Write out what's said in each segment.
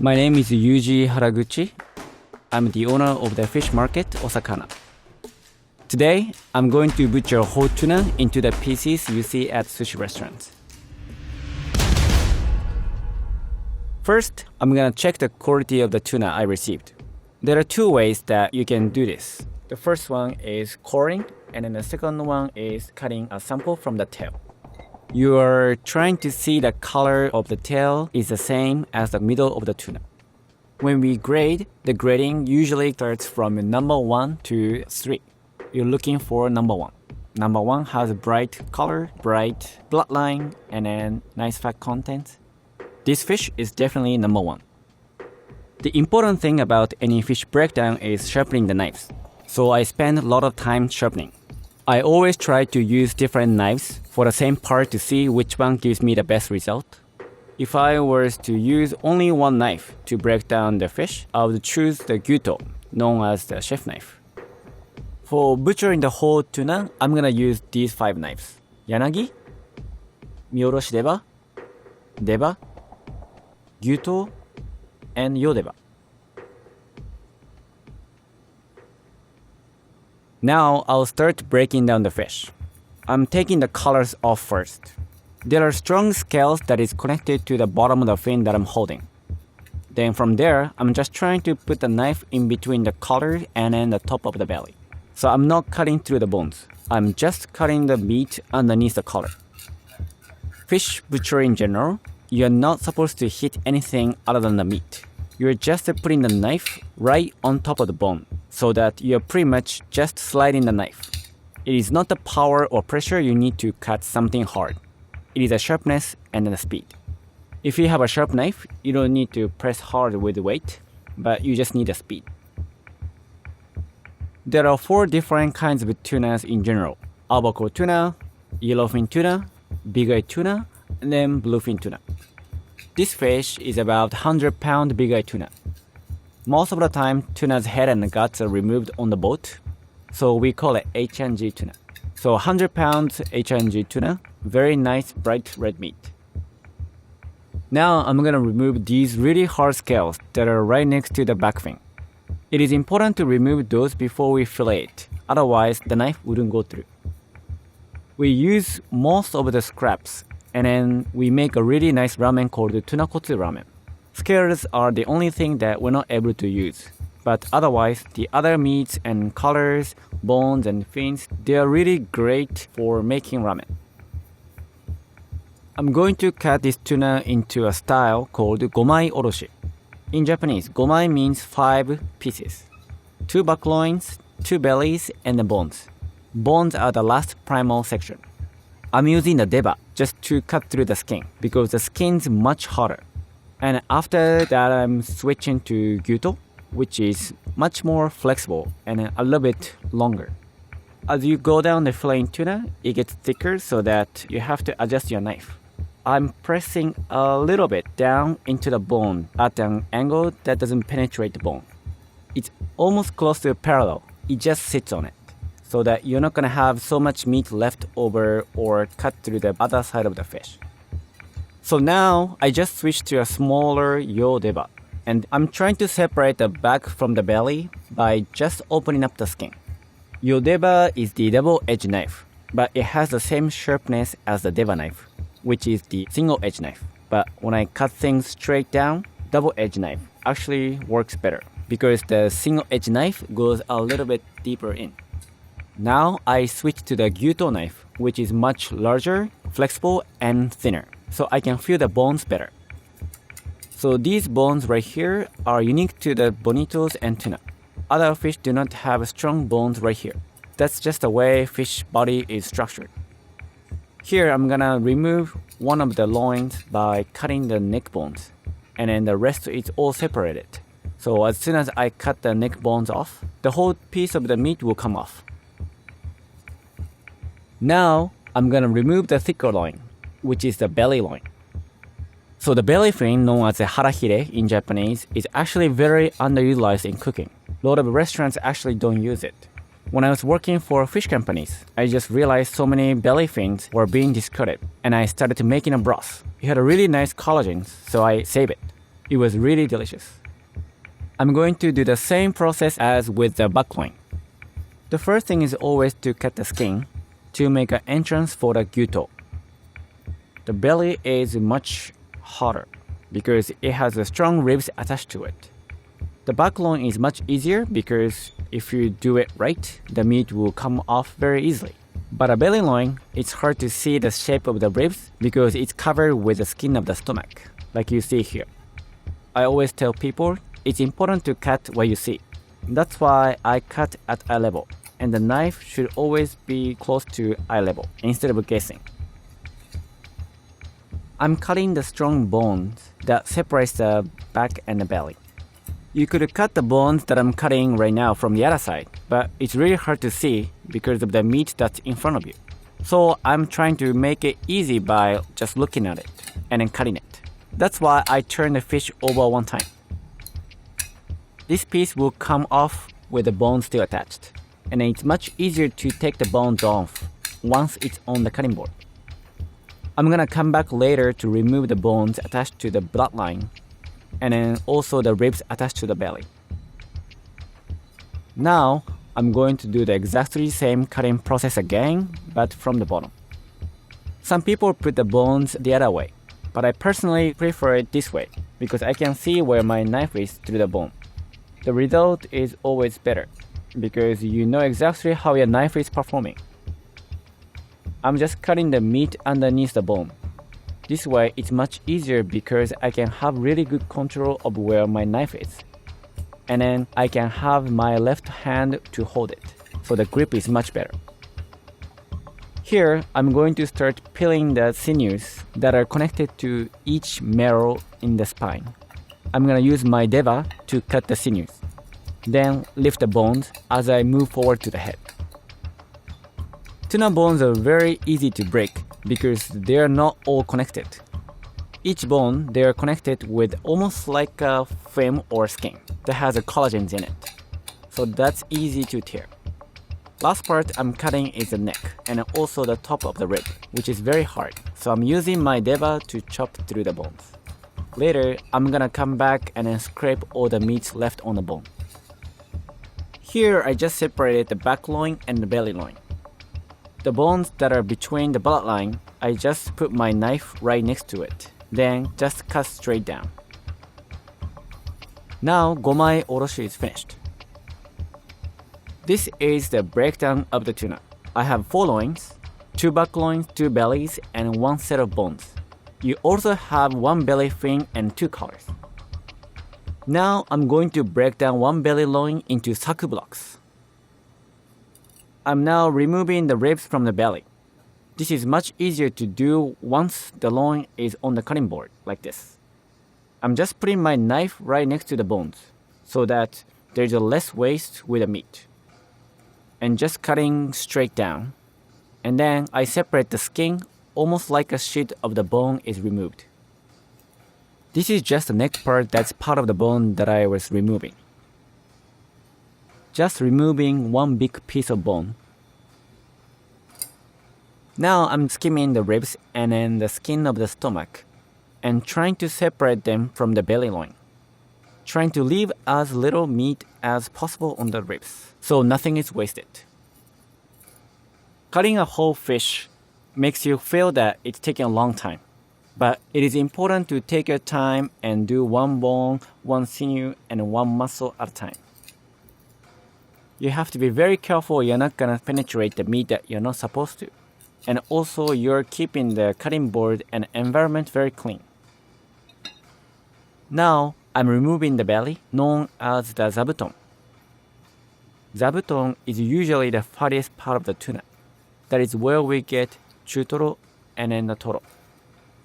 My name is Yuji Haraguchi. I'm the owner of the fish market, Osakana. Today, I'm going to butcher whole tuna into the pieces you see at sushi restaurants. First, I'm gonna check the quality of the tuna I received. There are two ways that you can do this. The first one is coring, and then the second one is cutting a sample from the tail. You are trying to see the color of the tail is the same as the middle of the tuna. When we grade, the grading usually starts from number 1 to 3. You're looking for number 1. Number 1 has a bright color, bright bloodline, and then nice fat content. This fish is definitely number 1. The important thing about any fish breakdown is sharpening the knives. So I spend a lot of time sharpening. I always try to use different knives for the same part to see which one gives me the best result. If I was to use only one knife to break down the fish, I would choose the gyuto, known as the chef knife. For butchering the whole tuna, I'm gonna use these 5 knives. Yanagi, Miyoroshi deba, deba, gyuto, and yodeba. Now I'll start breaking down the fish. I'm taking the colors off first. There are strong scales that is connected to the bottom of the fin that I'm holding. Then from there, I'm just trying to put the knife in between the collar and then the top of the belly. So I'm not cutting through the bones. I'm just cutting the meat underneath the collar. Fish butchery in general, you're not supposed to hit anything other than the meat. You're just putting the knife right on top of the bone, so that you're pretty much just sliding the knife. It is not the power or pressure you need to cut something hard. It is the sharpness and the speed. If you have a sharp knife, you don't need to press hard with weight, but you just need the speed. There are 4 different kinds of tunas in general: albacore tuna, yellowfin tuna, big-eye tuna, and then bluefin tuna. This fish is about 100-pound big-eye tuna. Most of the time, tuna's head and guts are removed on the boat, so we call it H&G tuna. So 100 pounds H&G tuna, very nice bright red meat. Now I'm gonna remove these really hard scales that are right next to the back fin. It is important to remove those before we fillet it, otherwise the knife wouldn't go through. We use most of the scraps, and then we make a really nice ramen called tunakotsu ramen. Scales are the only thing that we're not able to use, but otherwise the other meats and colors, bones and fins, they are really great for making ramen. I'm going to cut this tuna into a style called gomai oroshi. In Japanese, gomai means 5 pieces. 2 back loins, 2 bellies, and the bones. Bones are the last primal section. I'm using the deba just to cut through the skin because the skin's much harder. And after that, I'm switching to gyuto, which is much more flexible and a little bit longer. As you go down the filleting tuna, it gets thicker so that you have to adjust your knife. I'm pressing a little bit down into the bone at an angle that doesn't penetrate the bone. It's almost close to parallel. It just sits on it, so that you're not gonna have so much meat left over or cut through the other side of the fish. So now I just switched to a smaller yo deba, and I'm trying to separate the back from the belly by just opening up the skin. Yo deba is the double-edged knife, but it has the same sharpness as the deba knife, which is the single-edged knife. But when I cut things straight down, double-edged knife actually works better because the single-edged knife goes a little bit deeper in. Now I switch to the gyuto knife, which is much larger, flexible, and thinner, so I can feel the bones better. So these bones right here are unique to the bonitos and tuna. Other fish do not have strong bones right here. That's just the way fish body is structured. Here I'm gonna remove one of the loins by cutting the neck bones, and then the rest is all separated. So as soon as I cut the neck bones off, the whole piece of the meat will come off. Now I'm gonna remove the thicker loin, which is the belly loin. So the belly fin, known as the harahire in Japanese, is actually very underutilized in cooking. A lot of restaurants actually don't use it. When I was working for fish companies, I just realized so many belly fins were being discarded, and I started making a broth. It had a really nice collagen, so I save it. It was really delicious. I'm going to do the same process as with the back loin. The first thing is always to cut the skin to make an entrance for the gyuto. The belly is much harder because it has a strong ribs attached to it. The back loin is much easier because if you do it right, the meat will come off very easily. But a belly loin, it's hard to see the shape of the ribs because it's covered with the skin of the stomach, like you see here. I always tell people it's important to cut what you see. That's why I cut at eye level, and the knife should always be close to eye level instead of guessing. I'm cutting the strong bones that separates the back and the belly. You could cut the bones that I'm cutting right now from the other side, but it's really hard to see because of the meat that's in front of you. So I'm trying to make it easy by just looking at it and then cutting it. That's why I turn the fish over one time. This piece will come off with the bone still attached, and it's much easier to take the bones off once it's on the cutting board. I'm gonna come back later to remove the bones attached to the bloodline and then also the ribs attached to the belly. Now, I'm going to do the exactly same cutting process again, but from the bottom. Some people put the bones the other way, but I personally prefer it this way because I can see where my knife is through the bone. The result is always better because you know exactly how your knife is performing. I'm just cutting the meat underneath the bone. This way it's much easier because I can have really good control of where my knife is. And then I can have my left hand to hold it, so the grip is much better. Here, I'm going to start peeling the sinews that are connected to each marrow in the spine. I'm gonna use my deva to cut the sinews, then lift the bones as I move forward to the head. Tuna bones are very easy to break because they are not all connected. Each bone, they are connected with almost like a film or skin that has a collagen in it. So that's easy to tear. Last part I'm cutting is the neck and also the top of the rib, which is very hard. So I'm using my deva to chop through the bones. Later, I'm gonna come back and then scrape all the meats left on the bone. Here, I just separated the back loin and the belly loin. The bones that are between the bloodline, I just put my knife right next to it, then just cut straight down. Now, gomai oroshi is finished. This is the breakdown of the tuna. I have 4 loins, 2 back loins, 2 bellies, and 1 set of bones. You also have 1 belly fin and 2 collars. Now, I'm going to break down 1 belly loin into saku blocks. I'm now removing the ribs from the belly. This is much easier to do once the loin is on the cutting board, like this. I'm just putting my knife right next to the bones, so that there's a less waste with the meat. And just cutting straight down. And then I separate the skin almost like a sheet of the bone is removed. This is just the neck part that's part of the bone that I was removing. Just removing 1 big piece of bone. Now I'm skimming the ribs and then the skin of the stomach and trying to separate them from the belly loin. Trying to leave as little meat as possible on the ribs, so nothing is wasted. Cutting a whole fish makes you feel that it's taking a long time, but it is important to take your time and do 1 bone, 1 sinew, and 1 muscle at a time. You have to be very careful you're not gonna penetrate the meat that you're not supposed to. And also you're keeping the cutting board and environment very clean. Now, I'm removing the belly, known as the zabuton. Zabuton is usually the fattiest part of the tuna. That is where we get chutoro and then the toro.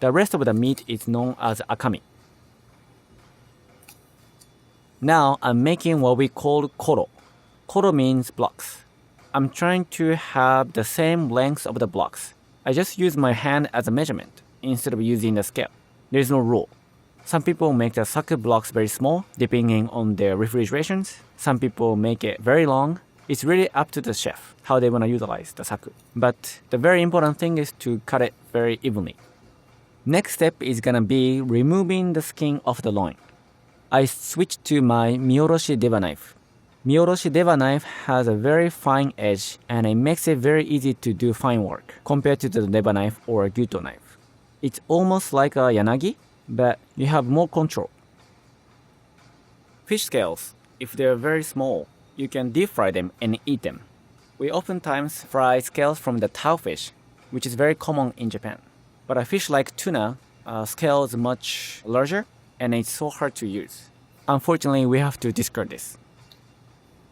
The rest of the meat is known as akami. Now, I'm making what we call koro. Koro means blocks. I'm trying to have the same length of the blocks. I just use my hand as a measurement instead of using the scale. There is no rule. Some people make the saku blocks very small, depending on their refrigerations. Some people make it very long. It's really up to the chef how they want to utilize the saku. But the very important thing is to cut it very evenly. Next step is gonna be removing the skin off the loin. I switched to my mioroshi deba knife. Mioroshi deba knife has a very fine edge and it makes it very easy to do fine work compared to the deba knife or gyuto knife. It's almost like a yanagi, but you have more control. Fish scales, if they're very small, you can deep fry them and eat them. We oftentimes fry scales from the tao fish, which is very common in Japan. But a fish like tuna, scale is much larger and it's so hard to use. Unfortunately, we have to discard this.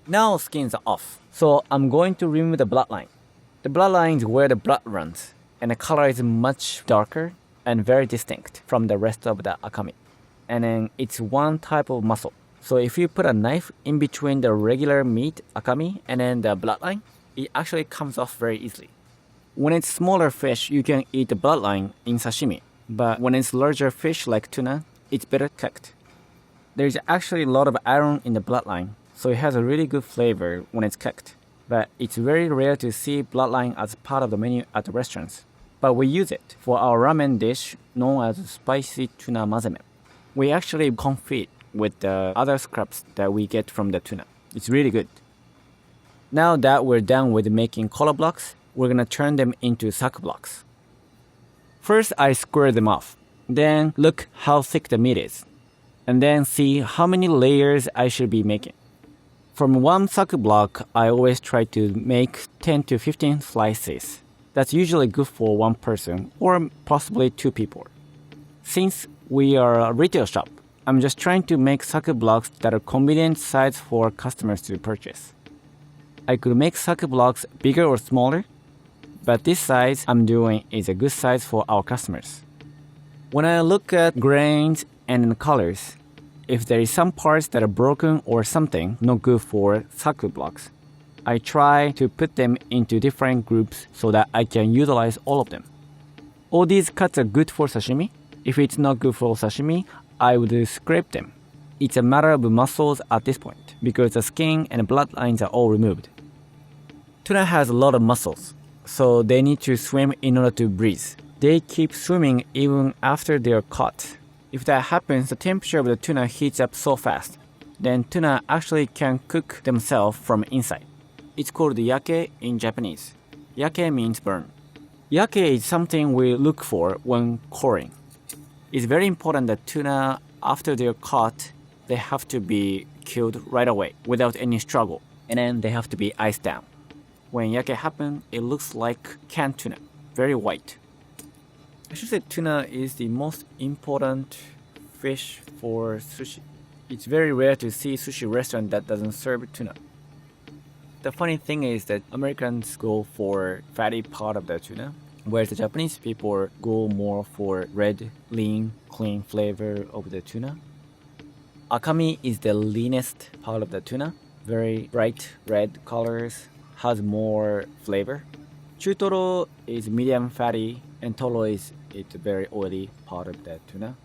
Now skins are off, so I'm going to remove the bloodline. The bloodline is where the blood runs, and the color is much darker and very distinct from the rest of the akami. And then it's one type of muscle. So if you put a knife in between the regular meat akami and then the bloodline, it actually comes off very easily. When it's smaller fish, you can eat the bloodline in sashimi. But when it's larger fish like tuna, it's better cooked. There's actually a lot of iron in the bloodline, so it has a really good flavor when it's cooked. But it's very rare to see bloodline as part of the menu at the restaurants. But we use it for our ramen dish known as spicy tuna mazeme. We actually confit with the other scraps that we get from the tuna. It's really good. Now that we're done with making color blocks, we're gonna turn them into saku blocks. First, I square them off. Then look how thick the meat is. And then see how many layers I should be making. From one saku block, I always try to make 10 to 15 slices. That's usually good for one person or possibly two people. Since we are a retail shop, I'm just trying to make saku blocks that are convenient size for customers to purchase. I could make saku blocks bigger or smaller, but this size I'm doing is a good size for our customers. When I look at grains and colors, if there is some parts that are broken or something not good for saku blocks, I try to put them into different groups so that I can utilize all of them. All these cuts are good for sashimi. If it's not good for sashimi, I would scrape them. It's a matter of muscles at this point because the skin and bloodlines are all removed. Tuna has a lot of muscles, so they need to swim in order to breathe. They keep swimming even after they are caught. If that happens, the temperature of the tuna heats up so fast, then tuna actually can cook themselves from inside. It's called yake in Japanese. Yake means burn. Yake is something we look for when coring. It's very important that tuna, after they're caught, they have to be killed right away without any struggle, and then they have to be iced down. When yake happens, it looks like canned tuna, very white. I should say tuna is the most important fish for sushi. It's very rare to see a sushi restaurant that doesn't serve tuna. The funny thing is that Americans go for fatty part of the tuna, whereas the Japanese people go more for red, lean, clean flavor of the tuna. Akami is the leanest part of the tuna, very bright red colors, has more flavor. Chutoro is medium fatty, and toro is it's a very oily part of the tuna.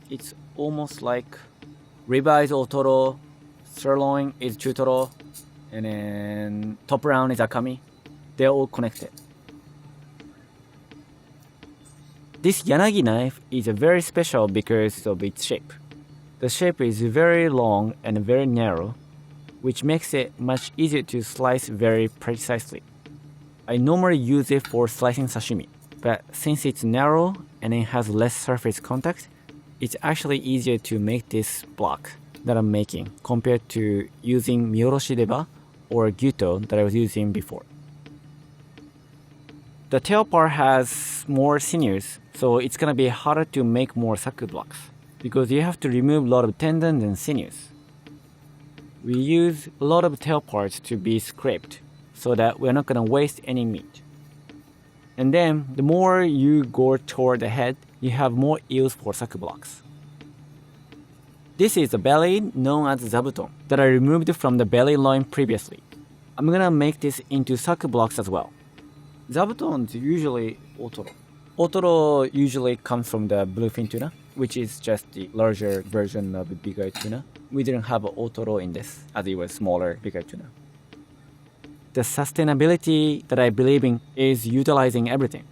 It's almost like ribeye is otoro, sirloin is chutoro, and then top round is akami. They're all connected. This yanagi knife is very special because of its shape. The shape is very long and very narrow, which makes it much easier to slice very precisely. I normally use it for slicing sashimi, but since it's narrow and it has less surface contact, it's actually easier to make this block that I'm making compared to using mioroshi deba or gyuto that I was using before. The tail part has more sinews, so it's gonna be harder to make more saku blocks because you have to remove a lot of tendons and sinews. We use a lot of tail parts to be scraped so that we're not gonna waste any meat. And then the more you go toward the head, you have more use for saku blocks. This is the belly known as zabuton that I removed from the belly loin previously. I'm gonna make this into saku blocks as well. Zabuton is usually otoro. Otoro usually comes from the bluefin tuna, which is just the larger version of the bigger tuna. We didn't have otoro in this, as it was smaller, bigger tuna. The sustainability that I believe in is utilizing everything.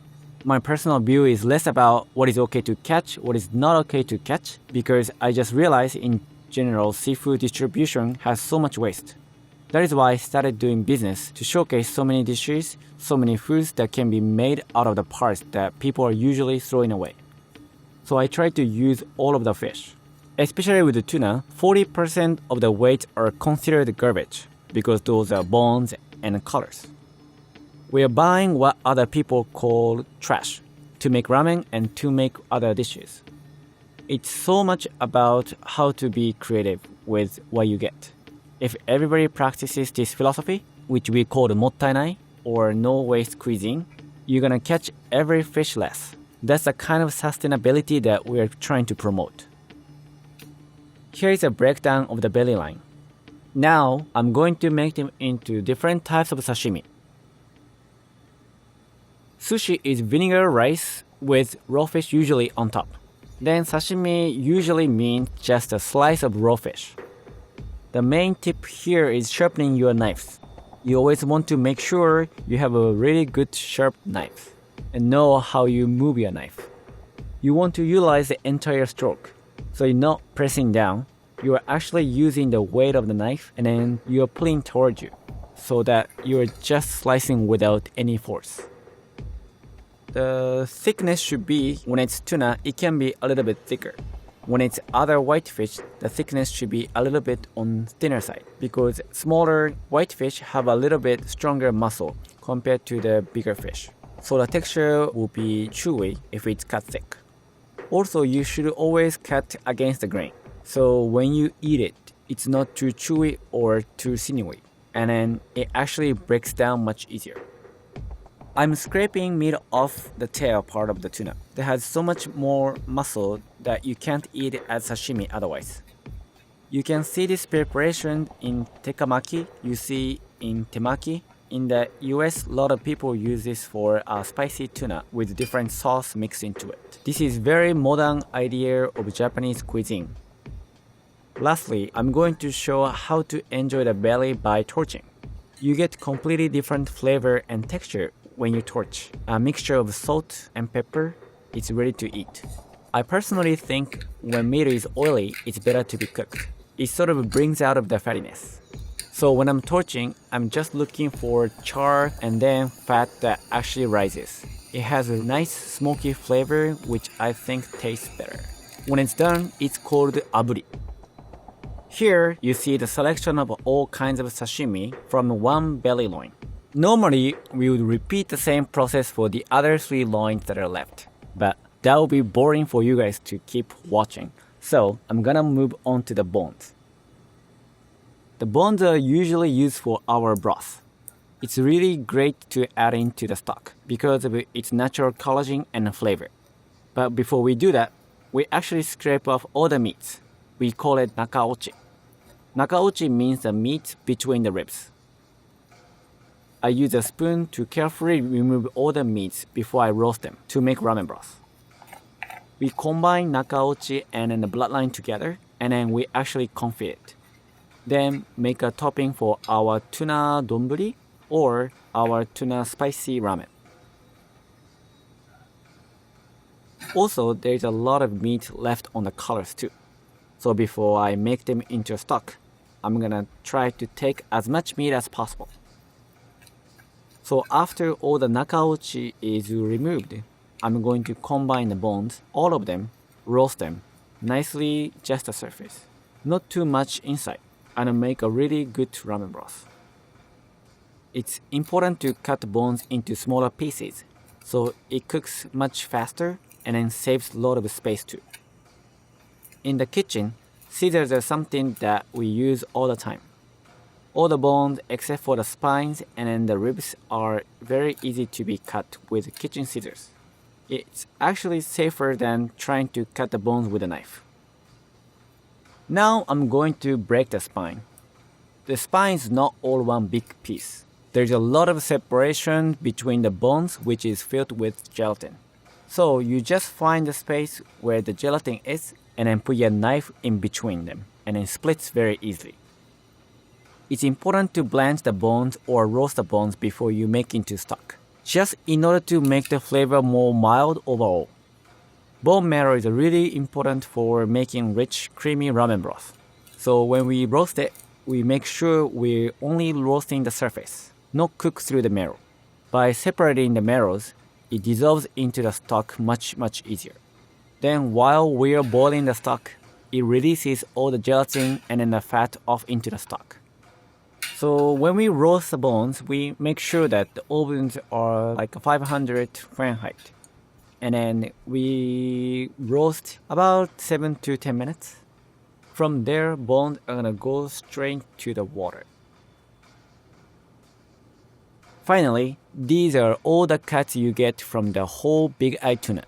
My personal view is less about what is okay to catch, what is not okay to catch, because I just realized in general seafood distribution has so much waste. That is why I started doing business to showcase so many dishes, so many foods that can be made out of the parts that people are usually throwing away. So I try to use all of the fish. Especially with the tuna, 40% of the weight are considered garbage because those are bones and colors. We are buying what other people call trash to make ramen and to make other dishes. It's so much about how to be creative with what you get. If everybody practices this philosophy, which we call the mottainai or no waste cuisine, you're gonna catch every fish less. That's the kind of sustainability that we're trying to promote. Here is a breakdown of the belly line. Now, I'm going to make them into different types of sashimi. Sushi is vinegar rice with raw fish usually on top. Then sashimi usually means just a slice of raw fish. The main tip here is sharpening your knives. You always want to make sure you have a really good sharp knife and know how you move your knife. You want to utilize the entire stroke, so you're not pressing down. You are actually using the weight of the knife and then you are pulling towards you so that you are just slicing without any force. The thickness should be, when it's tuna, it can be a little bit thicker. When it's other whitefish, the thickness should be a little bit on thinner side because smaller whitefish have a little bit stronger muscle compared to the bigger fish. So the texture will be chewy if it's cut thick. Also, you should always cut against the grain. So when you eat it, it's not too chewy or too sinewy. And then it actually breaks down much easier. I'm scraping meat off the tail part of the tuna that has so much more muscle that you can't eat it as sashimi otherwise. You can see this preparation in tekamaki, you see in temaki. In the US, a lot of people use this for spicy tuna with different sauce mixed into it. This is very modern idea of Japanese cuisine. Lastly, I'm going to show how to enjoy the belly by torching. You get completely different flavor and texture when you torch. A mixture of salt and pepper, it's ready to eat. I personally think when meat is oily, it's better to be cooked. It sort of brings out of the fattiness. So when I'm torching, I'm just looking for char and then fat that actually rises. It has a nice smoky flavor which I think tastes better. When it's done, it's called aburi. Here, you see the selection of all kinds of sashimi from one belly loin. Normally, we would repeat the same process for the other 3 loins that are left, but that would be boring for you guys to keep watching, so I'm gonna move on to the bones. The bones are usually used for our broth. It's really great to add into the stock because of its natural collagen and flavor. But before we do that, we actually scrape off all the meats. We call it nakaochi. Nakaochi means the meat between the ribs. I use a spoon to carefully remove all the meats before I roast them to make ramen broth. We combine nakaochi and the bloodline together, and then we actually confit it. Then make a topping for our tuna donburi or our tuna spicy ramen. Also, there's a lot of meat left on the colors too. So before I make them into a stock, I'm gonna try to take as much meat as possible. So after all the nakaochi is removed, I'm going to combine the bones, all of them, roast them, nicely just the surface, not too much inside, and make a really good ramen broth. It's important to cut the bones into smaller pieces, so it cooks much faster and then saves a lot of space too. In the kitchen, scissors are something that we use all the time. All the bones except for the spines and then the ribs are very easy to be cut with kitchen scissors. It's actually safer than trying to cut the bones with a knife. Now I'm going to break the spine. The spine is not all one big piece. There's a lot of separation between the bones which is filled with gelatin. So you just find the space where the gelatin is and then put your knife in between them and it splits very easily. It's important to blanch the bones or roast the bones before you make into stock, just in order to make the flavor more mild overall. Bone marrow is really important for making rich, creamy ramen broth. So when we roast it, we make sure we're only roasting the surface, not cook through the marrow. By separating the marrows, it dissolves into the stock much easier. Then while we're boiling the stock, it releases all the gelatin and then the fat off into the stock. So when we roast the bones, we make sure that the ovens are like 500 Fahrenheit. And then we roast about 7 to 10 minutes. From there, bones are gonna go straight to the water. Finally, these are all the cuts you get from the whole big eye tuna.